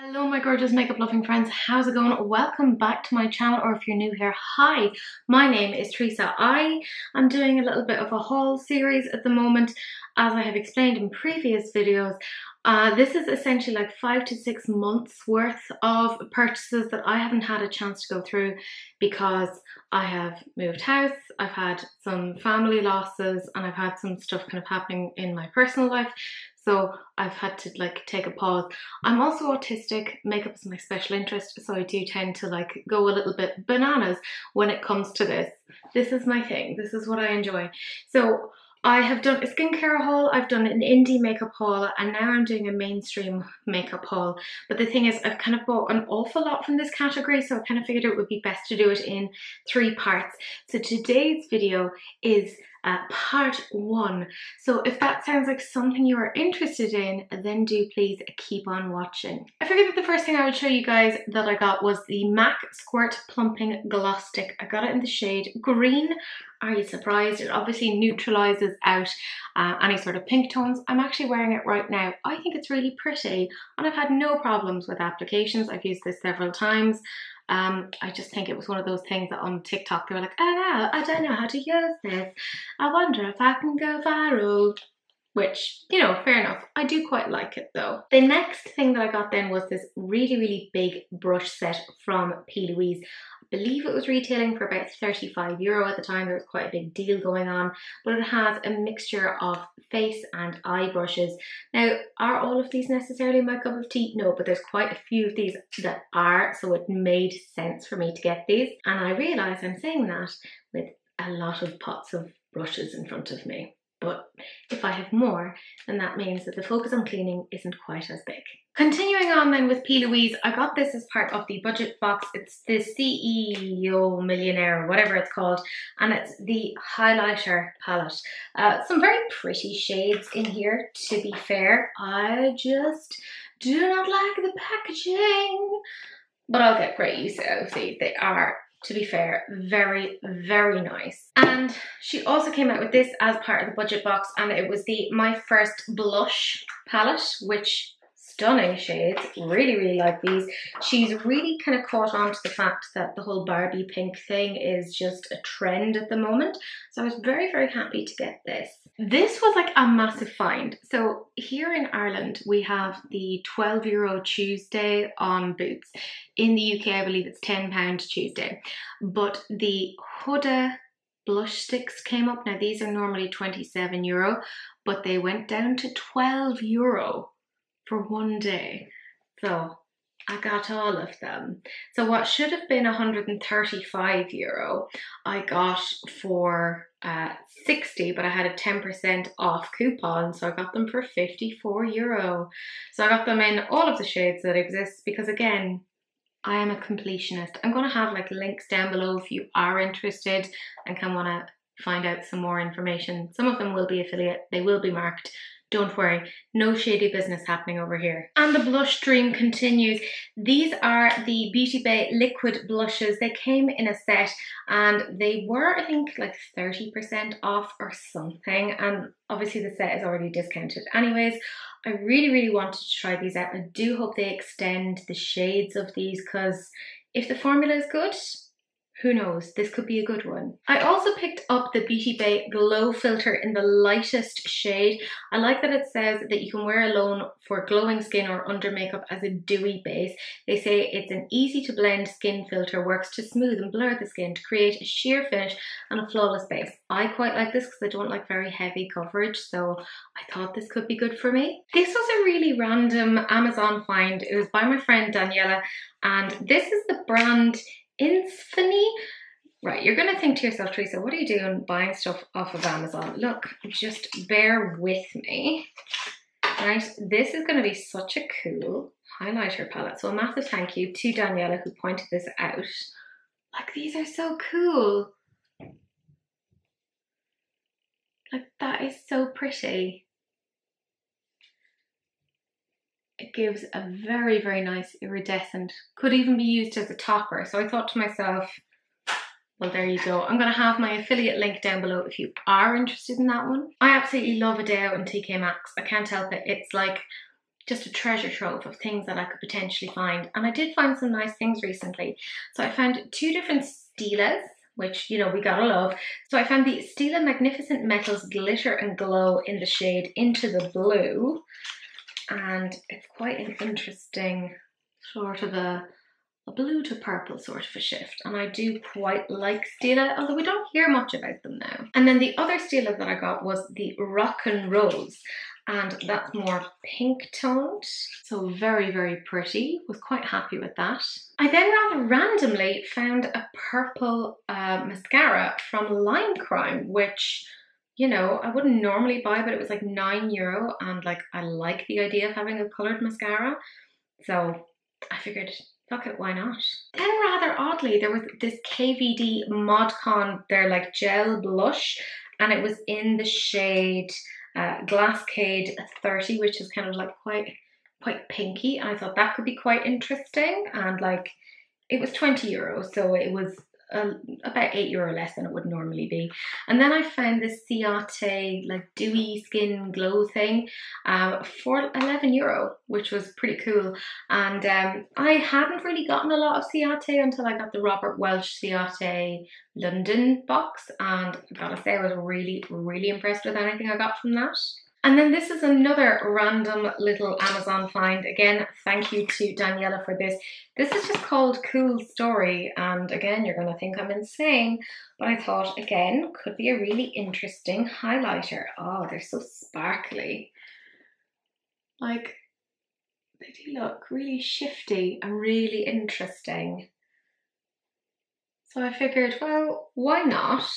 Hello my gorgeous makeup loving friends, how's it going? Welcome back to my channel, or if you're new here, hi, my name is Teresa. I am doing a little bit of a haul series at the moment, as I have explained in previous videos. This is essentially like 5 to 6 months worth of purchases that I haven't had a chance to go through because I have moved house, I've had some family losses, and I've had some stuff kind of happening in my personal life. So I've had to take a pause. I'm also autistic, makeup is my special interest, so I do tend to go a little bit bananas when it comes to this. This is my thing, this is what I enjoy. So I have done a skincare haul, I've done an indie makeup haul, and now I'm doing a mainstream makeup haul. But the thing is, I've kind of bought an awful lot from this category, so I kind of figured it would be best to do it in 3 parts. So today's video is part 1. So if that sounds like something you are interested in, then do please keep on watching. I figured that the first thing I would show you guys that I got was the MAC Squirt Plumping Gloss Stick. I got it in the shade Green. Are you surprised? It obviously neutralizes out any sort of pink tones. I'm actually wearing it right now. I think it's really pretty, and I've had no problems with applications. I've used this several times. I just think it was one of those things that on TikTok they were like, oh no, I don't know how to use this. I wonder if I can go viral. Which, you know, fair enough. I do quite like it though. The next thing that I got then was this really big brush set from plouise. I believe it was retailing for about €35 at the time. There was quite a big deal going on, but it has a mixture of face and eye brushes. Now, are all of these necessarily my cup of tea? No, but there's quite a few of these that are, so it made sense for me to get these. And I realise I'm saying that with a lot of pots of brushes in front of me. But if I have more, then that means that the focus on cleaning isn't quite as big. Continuing on then with plouise, I got this as part of the budget box. It's the CEO Millionaire, or whatever it's called, and it's the highlighter palette. Some very pretty shades in here, to be fair. I just do not like the packaging, but I'll get great use out of these. They are, to be fair, very nice. And she also came out with this as part of the budget box, and it was the My First Blush palette, which stunning shades. Really like these. She's really kind of caught on to the fact that the whole Barbie pink thing is just a trend at the moment. So I was very happy to get this. This was like a massive find. So here in Ireland, we have the €12 Tuesday on Boots. In the UK, I believe it's £10 Tuesday. But the Huda blush sticks came up. Now these are normally €27, but they went down to €12 for one day. So I got all of them. So what should have been €135, I got for 60, but I had a 10% off coupon, so I got them for €54. So I got them in all of the shades that exist because, again, I am a completionist. I'm going to have links down below if you are interested and can want to find out some more information. Some of them will be affiliate, they will be marked. Don't worry, no shady business happening over here. And the blush dream continues. These are the Beauty Bay liquid blushes. They came in a set and they were, I think, 30% off or something. And obviously the set is already discounted anyways. I really wanted to try these out. I do hope they extend the shades of these, because if the formula is good, who knows, this could be a good one. I also picked up the Beauty Bay Glow Filter in the lightest shade. I like that it says that you can wear alone for glowing skin or under makeup as a dewy base. They say it's an easy to blend skin filter, works to smooth and blur the skin to create a sheer finish and a flawless base. I quite like this because I don't like very heavy coverage, so I thought this could be good for me. This was a really random Amazon find. It was by my friend Daniela, and this is the brand Infini. Right, you're gonna think to yourself, Teresa, what are you doing buying stuff off of Amazon? Look, just bear with me. Right, this is gonna be such a cool highlighter palette. So a massive thank you to Daniela who pointed this out. These are so cool. That is so pretty. It gives a very nice iridescent, could even be used as a topper. So I thought to myself, well, there you go. I'm going to have my affiliate link down below if you are interested in that one. I absolutely love a day out in TK Maxx. I can't help it. It's just a treasure trove of things that I could potentially find. And I did find some nice things recently. So I found 2 different stilas, which, you know, we gotta love. So I found the Stila Magnificent Metals Glitter and Glow in the shade Into the Blue. And it's quite an interesting sort of a blue to purple sort of a shift, and I do quite like stila, although we don't hear much about them now. And then the other stila that I got was the Rock and Rose, and that's more pink toned, so very, very pretty. Was quite happy with that. I then rather randomly found a purple mascara from Lime Crime, which, you know, I wouldn't normally buy, but it was like €9, and like I like the idea of having a coloured mascara, so I figured, fuck it, why not? Then rather oddly, there was this KVD ModCon, their like gel blush, and it was in the shade Glasscade 30, which is kind of like quite pinky, and I thought that could be quite interesting, and like it was €20, so it was about €8 less than it would normally be. And then I found this ciate like dewy skin glow thing for €11, which was pretty cool. And I hadn't really gotten a lot of ciate until I got the Robert Welch ciate London box, and I gotta say I was really, really impressed with anything I got from that. And then this is another random little Amazon find. Again, thank you to Daniela for this. This is just called Cool Story, and again, you're gonna think I'm insane, but I thought, again, could be a really interesting highlighter. Oh, they're so sparkly. Like, they do look really shifty and really interesting. So I figured, well, why not?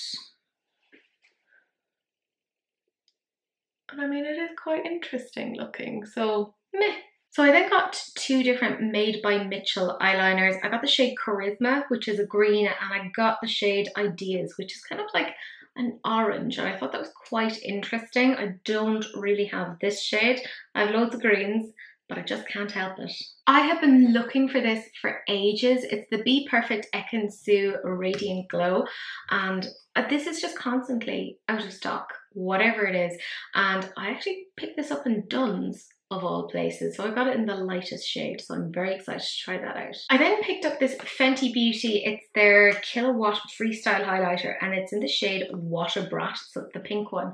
And I mean, it is quite interesting looking, so meh. So I then got 2 different Made by Mitchell eyeliners. I got the shade Charisma, which is a green, and I got the shade Ideas, which is kind of like an orange, and I thought that was quite interesting. I don't really have this shade. I have loads of greens, but I just can't help it. I have been looking for this for ages. It's the bperfect Ekin-Su Radiant Glow, and this is just constantly out of stock, whatever it is. And I actually picked this up in Dunn's, of all places, so I got it in the lightest shade, so I'm very excited to try that out. I then picked up this Fenty Beauty. It's their Kilowatt Freestyle Highlighter, and it's in the shade Water Brat, so it's the pink one.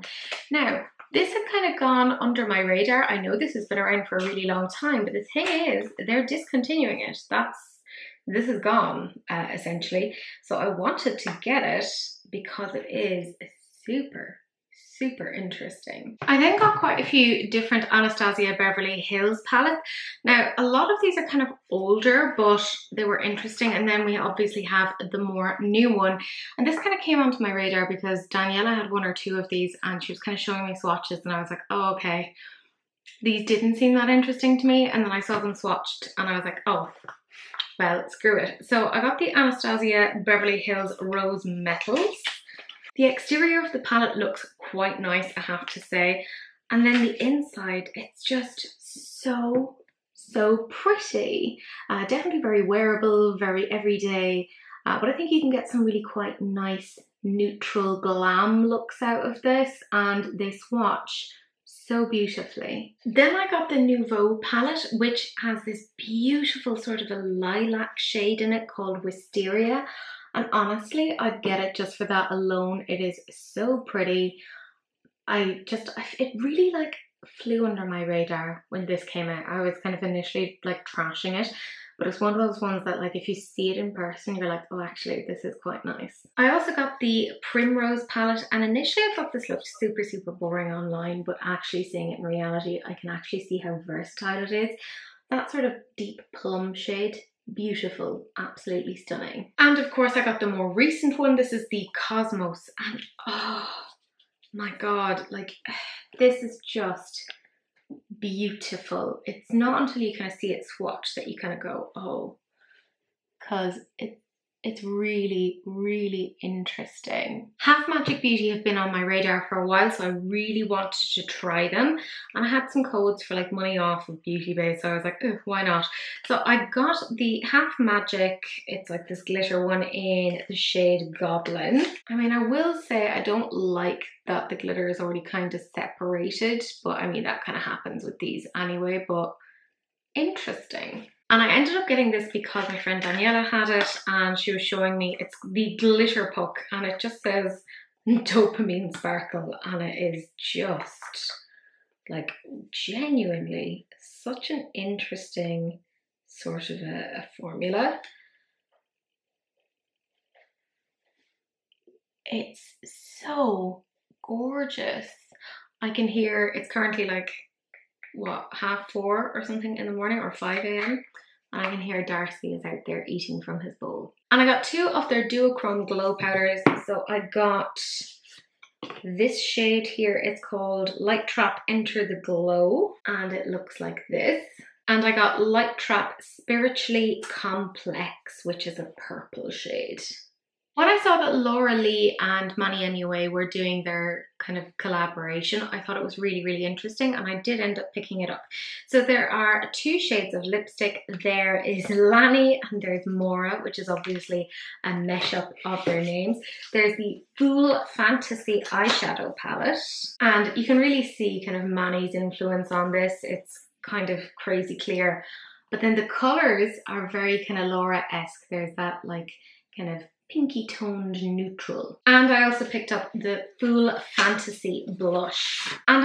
Now, this had kind of gone under my radar. I know this has been around for a really long time, but the thing is, they're discontinuing it. This is gone, essentially. So I wanted to get it because it is super, super interesting. I then got quite a few different Anastasia Beverly Hills palettes. Now, a lot of these are kind of older, but they were interesting. And then we obviously have the more new one. And this kind of came onto my radar because Daniela had 1 or 2 of these, and she was kind of showing me swatches, and I was like, oh, okay. These didn't seem that interesting to me. And then I saw them swatched, and I was like, oh, well, screw it. So I got the Anastasia Beverly Hills Rose Metals. The exterior of the palette looks quite nice, I have to say. And then the inside, it's just so, so pretty. Definitely very wearable, very everyday. But I think you can get some really quite nice, neutral glam looks out of this. And they swatch so beautifully. Then I got the Nouveau palette, which has this beautiful sort of a lilac shade in it called Wisteria. And honestly, I'd get it just for that alone. It is so pretty. It really like flew under my radar when this came out. I was kind of initially like trashing it, but it's one of those ones that like if you see it in person, you're like, oh, actually, this is quite nice. I also got the Primrose palette, and initially I thought this looked super, super boring online, but actually seeing it in reality, I can actually see how versatile it is. That sort of deep plum shade. Beautiful, absolutely stunning. And of course I got the more recent one. This is the Cosmos, and oh my god, like this is just beautiful. It's not until you kind of see it swatch that you kind of go, oh, because it's really, really interesting. Half Magic Beauty have been on my radar for a while, so I really wanted to try them. And I had some codes for like money off of Beauty Bay, so I was like, oh, why not? So I got the Half Magic, it's like this glitter one in the shade Goblin. I mean, I will say I don't like that the glitter is already kind of separated, but I mean, that kind of happens with these anyway, but Interesting. And I ended up getting this because my friend Daniela had it and she was showing me, it's the glitter puck and it just says dopamine sparkle and it is just like genuinely such an interesting sort of a formula. It's so gorgeous. I can hear it's currently like what, 4:30 or something in the morning, or 5 a.m. and I can hear Darcy is out there eating from his bowl. And I got 2 of their duochrome glow powders. So I got this shade here, it's called Light Trap Enter the Glow and it looks like this. And I got Light Trap Spiritually Complex, which is a purple shade. When I saw that Laura Lee and Manny MUA were doing their kind of collaboration, I thought it was really, really interesting and I did end up picking it up. So there are 2 shades of lipstick. There is Lani and there's Mora, which is obviously a mesh up of their names. There's the Full Fantasy eyeshadow palette and you can really see kind of Manny's influence on this. It's kind of crazy clear, but then the colours are very kind of Laura-esque. There's that like kind of pinky toned neutral. And I also picked up the Full Fantasy blush. And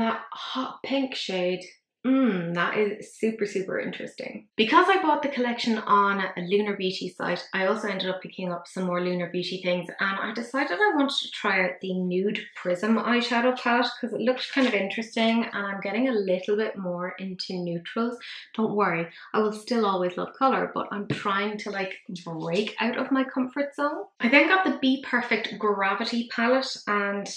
that hot pink shade, that is super, super interesting. Because I bought the collection on a Lunar Beauty site, I also ended up picking up some more Lunar Beauty things and I decided I wanted to try out the Nude Prism eyeshadow palette because it looked kind of interesting and I'm getting a little bit more into neutrals. Don't worry, I will still always love colour, but I'm trying to like break out of my comfort zone. I then got the BPerfect Gravity palette and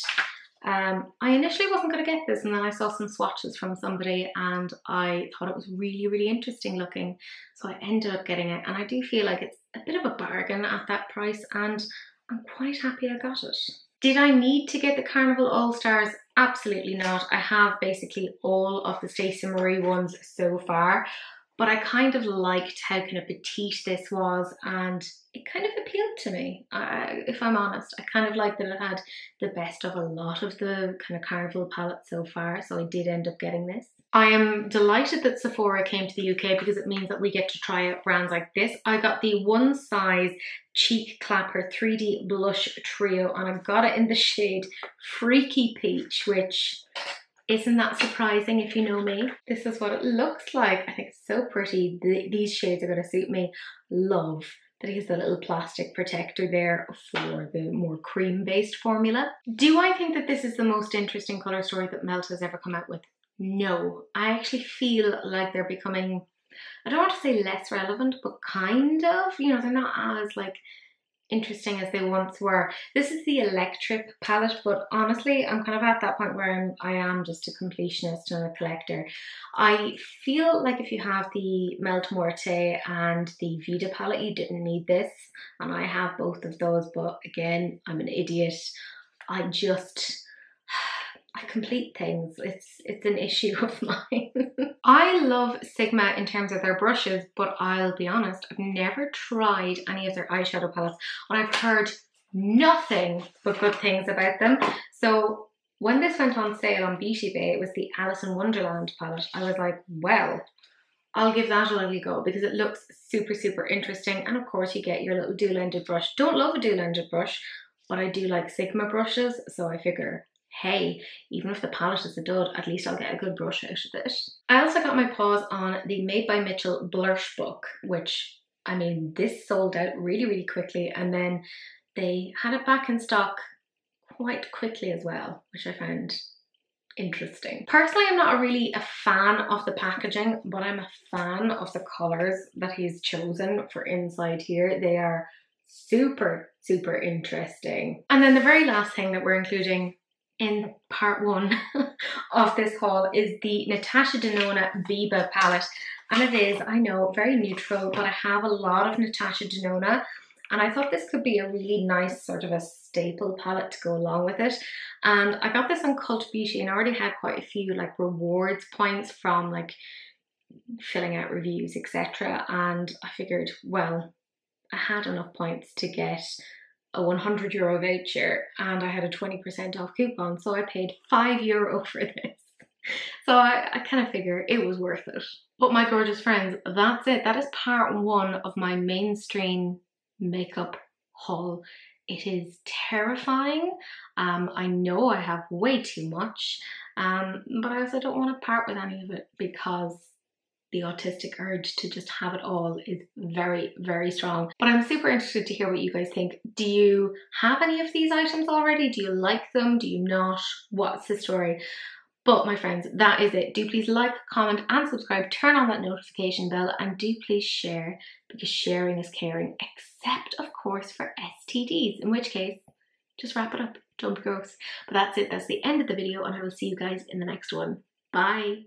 I initially wasn't going to get this and then I saw some swatches from somebody and I thought it was really, really interesting looking. So I ended up getting it and I do feel like it's a bit of a bargain at that price and I'm quite happy I got it. Did I need to get the Carnival All Stars? Absolutely not. I have basically all of the Stacey Marie ones so far. But I kind of liked how kind of petite this was and it kind of appealed to me, if I'm honest. I kind of liked that it had the best of a lot of the kind of Carnival palette so far, so I did end up getting this. I am delighted that Sephora came to the UK because it means that we get to try out brands like this. I got the One Size Cheek Clapper 3D Blush Trio and I got it in the shade Freaky Peach, which isn't that surprising if you know me? This is what it looks like. I think it's so pretty. These shades are going to suit me. Love that he has the little plastic protector there for the more cream-based formula. Do I think that this is the most interesting colour story that Melt has ever come out with? No. I actually feel like they're becoming, I don't want to say less relevant, but kind of. You know, they're not as like interesting as they once were. This is the Electric palette, but honestly I'm kind of at that point where I am just a completionist and a collector. I feel like if you have the Melt Morte and the Vida palette you didn't need this, and I have both of those, but again I'm an idiot. I complete things. It's an issue of mine. I love Sigma in terms of their brushes, but I'll be honest, I've never tried any of their eyeshadow palettes and I've heard nothing but good things about them. So when this went on sale on Beauty Bay, it was the Alice in Wonderland palette. I was like, well, I'll give that a little go because it looks super, super interesting. And of course you get your little dual-ended brush. Don't love a dual-ended brush, but I do like Sigma brushes. So I figure, hey, even if the palette is a dud, at least I'll get a good brush out of it. I also got my paws on the Made by Mitchell Blush book, which, I mean, this sold out really, really quickly. And then they had it back in stock quite quickly as well, which I found interesting. Personally, I'm not really a fan of the packaging, but I'm a fan of the colours that he's chosen for inside here. They are super, super interesting. And then the very last thing that we're including in part 1 of this haul is the Natasha Denona Biba palette. And it is, I know, very neutral, but I have a lot of Natasha Denona and I thought this could be a really nice sort of a staple palette to go along with it. And I got this on Cult Beauty and I already had quite a few like rewards points from like filling out reviews, etc. And I figured, well, I had enough points to get a €100 voucher and I had a 20% off coupon, so I paid €5 for this. So I kind of figure it was worth it. But my gorgeous friends, that's it. That is part one of my mainstream makeup haul. It is terrifying. I know I have way too much, but I also don't want to part with any of it because the autistic urge to just have it all is very, very strong. But I'm super interested to hear what you guys think. Do you have any of these items already? Do you like them? Do you not? What's the story? But my friends, that is it. Do please like, comment and subscribe, turn on that notification bell, and do please share, because sharing is caring, except of course for STDs, in which case, just wrap it up, don't be gross. But that's it, that's the end of the video, and I will see you guys in the next one. Bye!